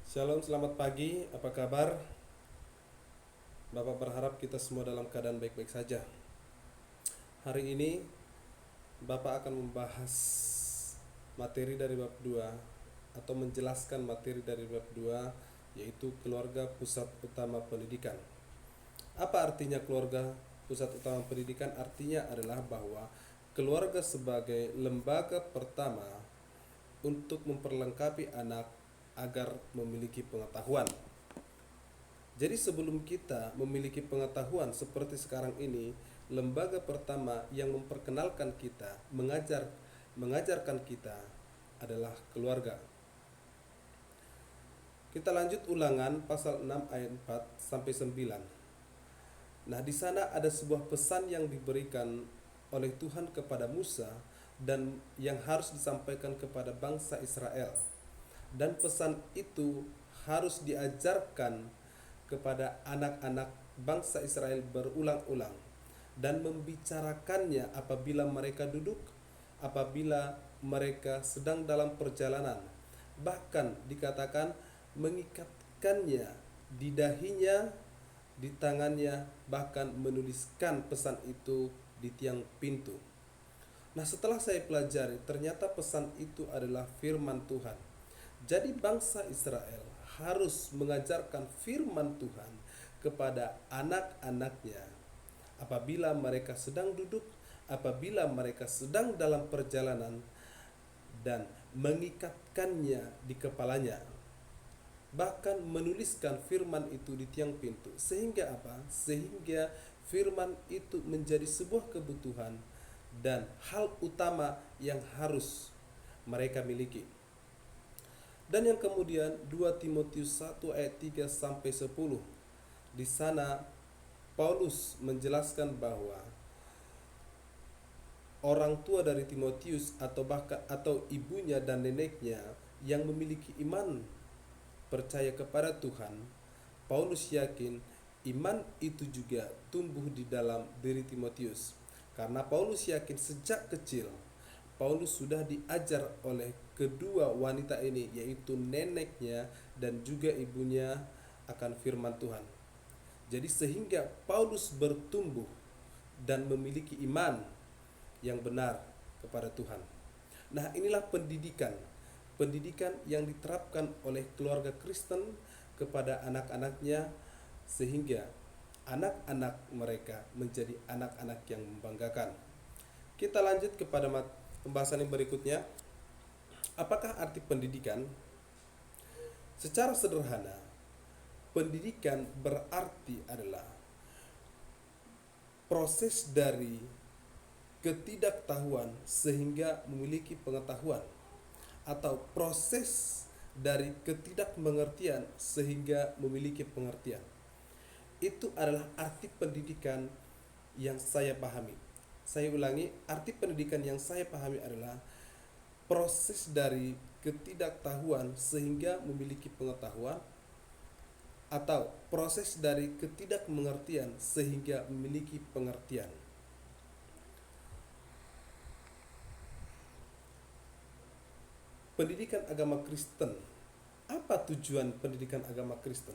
Shalom, selamat pagi. Apa kabar? Bapak berharap kita semua dalam keadaan baik-baik saja. Hari ini Bapak akan membahas materi dari bab 2 atau menjelaskan materi dari bab 2, yaitu keluarga pusat utama pendidikan. Apa artinya keluarga pusat utama pendidikan? Artinya adalah bahwa keluarga sebagai lembaga pertama untuk memperlengkapi anak agar memiliki pengetahuan. Jadi sebelum kita memiliki pengetahuan seperti sekarang ini, lembaga pertama yang memperkenalkan kita, mengajarkan kita adalah keluarga. Kita lanjut Ulangan pasal 6 ayat 4 sampai 9. Nah, di sana ada sebuah pesan yang diberikan oleh Tuhan kepada Musa dan yang harus disampaikan kepada bangsa Israel. Dan pesan itu harus diajarkan kepada anak-anak bangsa Israel berulang-ulang dan membicarakannya apabila mereka duduk, apabila mereka sedang dalam perjalanan. Bahkan dikatakan mengikatkannya di dahinya, di tangannya, bahkan menuliskan pesan itu di tiang pintu. Nah, setelah saya pelajari, ternyata pesan itu adalah firman Tuhan. Jadi bangsa Israel harus mengajarkan firman Tuhan kepada anak-anaknya apabila mereka sedang duduk, apabila mereka sedang dalam perjalanan, dan mengikatkannya di kepalanya. Bahkan menuliskan firman itu di tiang pintu. Sehingga apa? Sehingga firman itu menjadi sebuah kebutuhan dan hal utama yang harus mereka miliki. Dan yang kemudian 2 Timotius 1 ayat 3 sampai 10. Di sana Paulus menjelaskan bahwa orang tua dari Timotius atau ibunya dan neneknya yang memiliki iman percaya kepada Tuhan, Paulus yakin iman itu juga tumbuh di dalam diri Timotius. Karena Paulus yakin sejak kecil Paulus sudah diajar oleh kedua wanita ini, yaitu neneknya dan juga ibunya, akan firman Tuhan. Jadi sehingga Paulus bertumbuh dan memiliki iman yang benar kepada Tuhan. Nah, inilah pendidikan. Pendidikan yang diterapkan oleh keluarga Kristen kepada anak-anaknya sehingga anak-anak mereka menjadi anak-anak yang membanggakan. Kita lanjut kepada pembahasan yang berikutnya. Apakah arti pendidikan? Secara sederhana, pendidikan berarti adalah proses dari ketidaktahuan sehingga memiliki pengetahuan, atau proses dari ketidakmengertian sehingga memiliki pengertian. Itu adalah arti pendidikan yang saya pahami. Saya ulangi, arti pendidikan yang saya pahami adalah proses dari ketidaktahuan sehingga memiliki pengetahuan, atau proses dari ketidakmengertian sehingga memiliki pengertian. Pendidikan agama Kristen. Apa tujuan pendidikan agama Kristen?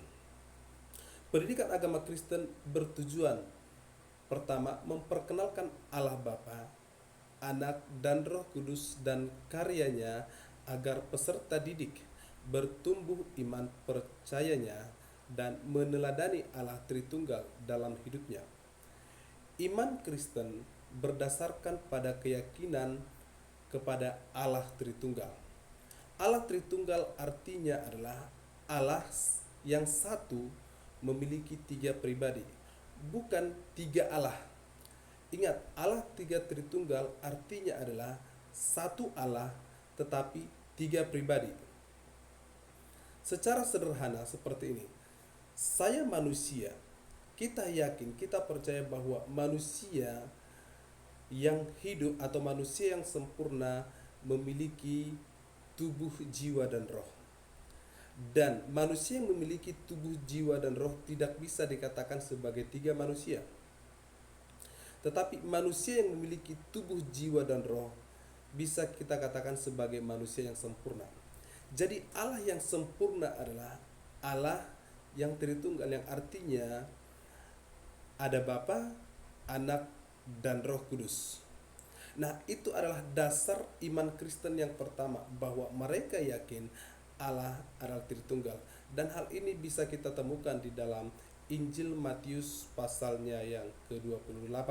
Pendidikan agama Kristen bertujuan pertama, memperkenalkan Allah Bapa, Anak, dan Roh Kudus dan karyanya agar peserta didik bertumbuh iman percayanya dan meneladani Allah Tritunggal dalam hidupnya. Iman Kristen berdasarkan pada keyakinan kepada Allah Tritunggal. Allah Tritunggal artinya adalah Allah yang satu memiliki tiga pribadi, bukan tiga Allah. Ingat, Allah tiga Tritunggal artinya adalah satu Allah tetapi tiga pribadi. Secara sederhana seperti ini, saya manusia, kita yakin, kita percaya bahwa manusia yang hidup atau manusia yang sempurna memiliki tubuh, jiwa, dan roh. Dan manusia yang memiliki tubuh, jiwa, dan roh tidak bisa dikatakan sebagai tiga manusia. Tetapi manusia yang memiliki tubuh, jiwa, dan roh bisa kita katakan sebagai manusia yang sempurna. Jadi Allah yang sempurna adalah Allah yang Tritunggal, yang artinya ada Bapa, Anak, dan Roh Kudus. Nah, itu adalah dasar iman Kristen yang pertama, bahwa mereka yakin Allah adalah Tritunggal. Dan hal ini bisa kita temukan di dalam Injil Matius pasalnya yang ke-28.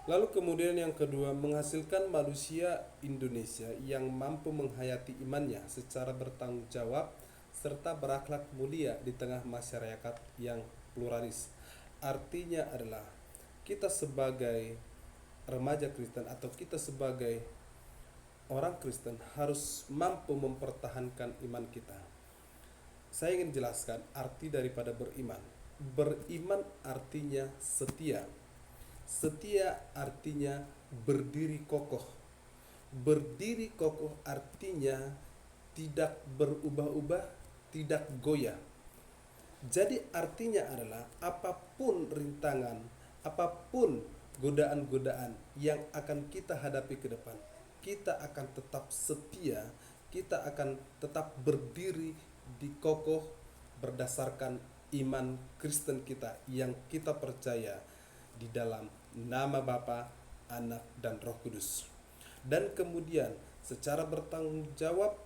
Lalu kemudian yang kedua, menghasilkan manusia Indonesia yang mampu menghayati imannya secara bertanggung jawab serta berakhlak mulia di tengah masyarakat yang pluralis. Artinya adalah kita sebagai remaja Kristen atau kita sebagai orang Kristen harus mampu mempertahankan iman kita. Saya ingin jelaskan arti daripada beriman. Beriman artinya setia. Setia artinya berdiri kokoh. Berdiri kokoh artinya tidak berubah-ubah, tidak goyah. Jadi artinya adalah apapun rintangan, apapun godaan-godaan yang akan kita hadapi ke depan, kita akan tetap setia, kita akan tetap berdiri di kokoh berdasarkan iman Kristen kita yang kita percaya di dalam nama Bapa, Anak, dan Roh Kudus. Dan kemudian secara bertanggung jawab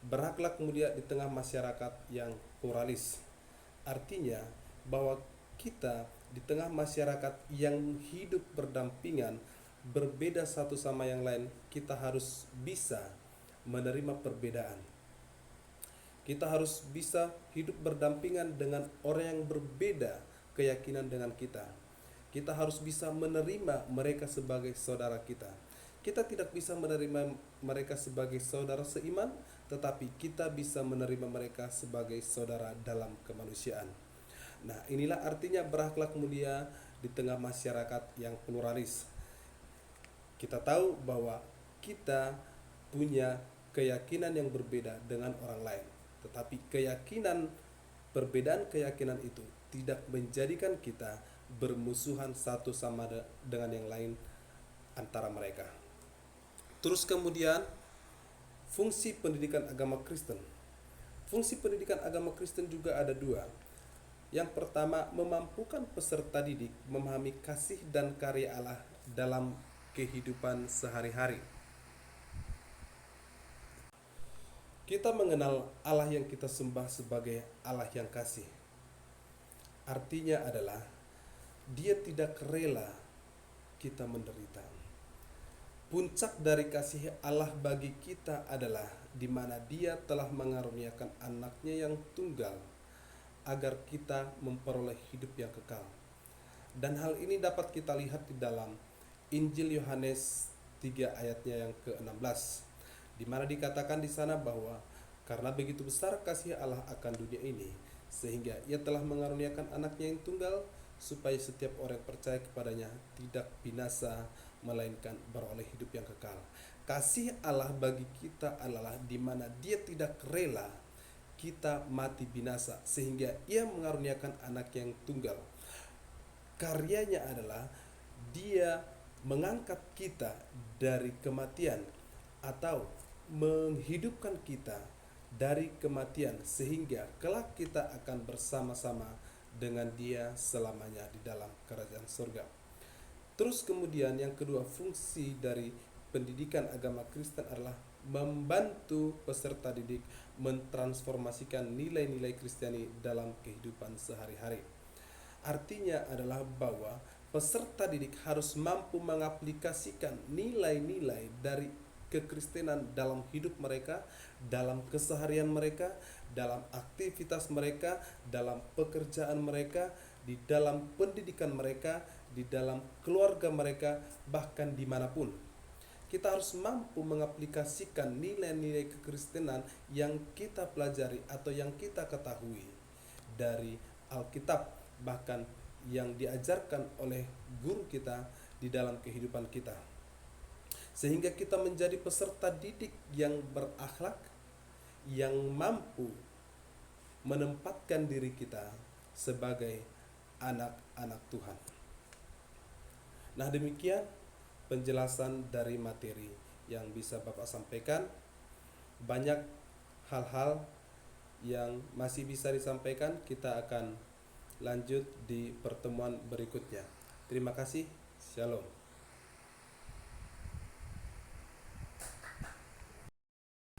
berakhlak mulia di tengah masyarakat yang pluralis. Artinya bahwa kita di tengah masyarakat yang hidup berdampingan, berbeda satu sama yang lain, kita harus bisa menerima perbedaan. Kita harus bisa hidup berdampingan dengan orang yang berbeda keyakinan dengan kita. Kita harus bisa menerima mereka sebagai saudara kita. Kita tidak bisa menerima mereka sebagai saudara seiman, tetapi kita bisa menerima mereka sebagai saudara dalam kemanusiaan. Nah, inilah artinya berakhlak mulia di tengah masyarakat yang pluralis. Kita tahu bahwa kita punya keyakinan yang berbeda dengan orang lain, tetapi perbedaan keyakinan itu tidak menjadikan kita bermusuhan satu sama dengan yang lain antara mereka. Terus kemudian fungsi pendidikan agama Kristen. Fungsi pendidikan agama Kristen juga ada dua. Yang pertama, memampukan peserta didik memahami kasih dan karya Allah dalam kehidupan sehari-hari. Kita mengenal Allah yang kita sembah sebagai Allah yang kasih. Artinya adalah Dia tidak rela kita menderita. Puncak dari kasih Allah bagi kita adalah di mana Dia telah mengaruniakan anaknya yang tunggal agar kita memperoleh hidup yang kekal. Dan hal ini dapat kita lihat di dalam Injil Yohanes 3 ayatnya yang ke-16, di mana dikatakan di sana bahwa karena begitu besar kasih Allah akan dunia ini, sehingga Ia telah mengaruniakan anaknya yang tunggal, supaya setiap orang yang percaya kepadanya tidak binasa, melainkan beroleh hidup yang kekal. Kasih Allah bagi kita adalah di mana Dia tidak rela kita mati binasa, sehingga Ia mengaruniakan anak yang tunggal. Karyanya adalah Dia mengangkat kita dari kematian atau menghidupkan kita dari kematian, sehingga kelak kita akan bersama-sama dengan Dia selamanya di dalam kerajaan surga. Terus kemudian yang kedua, fungsi dari pendidikan agama Kristen adalah membantu peserta didik mentransformasikan nilai-nilai Kristiani dalam kehidupan sehari-hari. Artinya adalah bahwa peserta didik harus mampu mengaplikasikan nilai-nilai dari kekristenan dalam hidup mereka, dalam keseharian mereka, dalam aktivitas mereka, dalam pekerjaan mereka, di dalam pendidikan mereka, di dalam keluarga mereka, bahkan dimanapun. Kita harus mampu mengaplikasikan nilai-nilai kekristenan yang kita pelajari atau yang kita ketahui dari Alkitab, bahkan yang diajarkan oleh guru kita di dalam kehidupan kita, sehingga kita menjadi peserta didik yang berakhlak, yang mampu menempatkan diri kita sebagai anak-anak Tuhan. Nah, demikian penjelasan dari materi yang bisa Bapak sampaikan. Banyak hal-hal yang masih bisa disampaikan, kita akan lanjut di pertemuan berikutnya. Terima kasih. Shalom.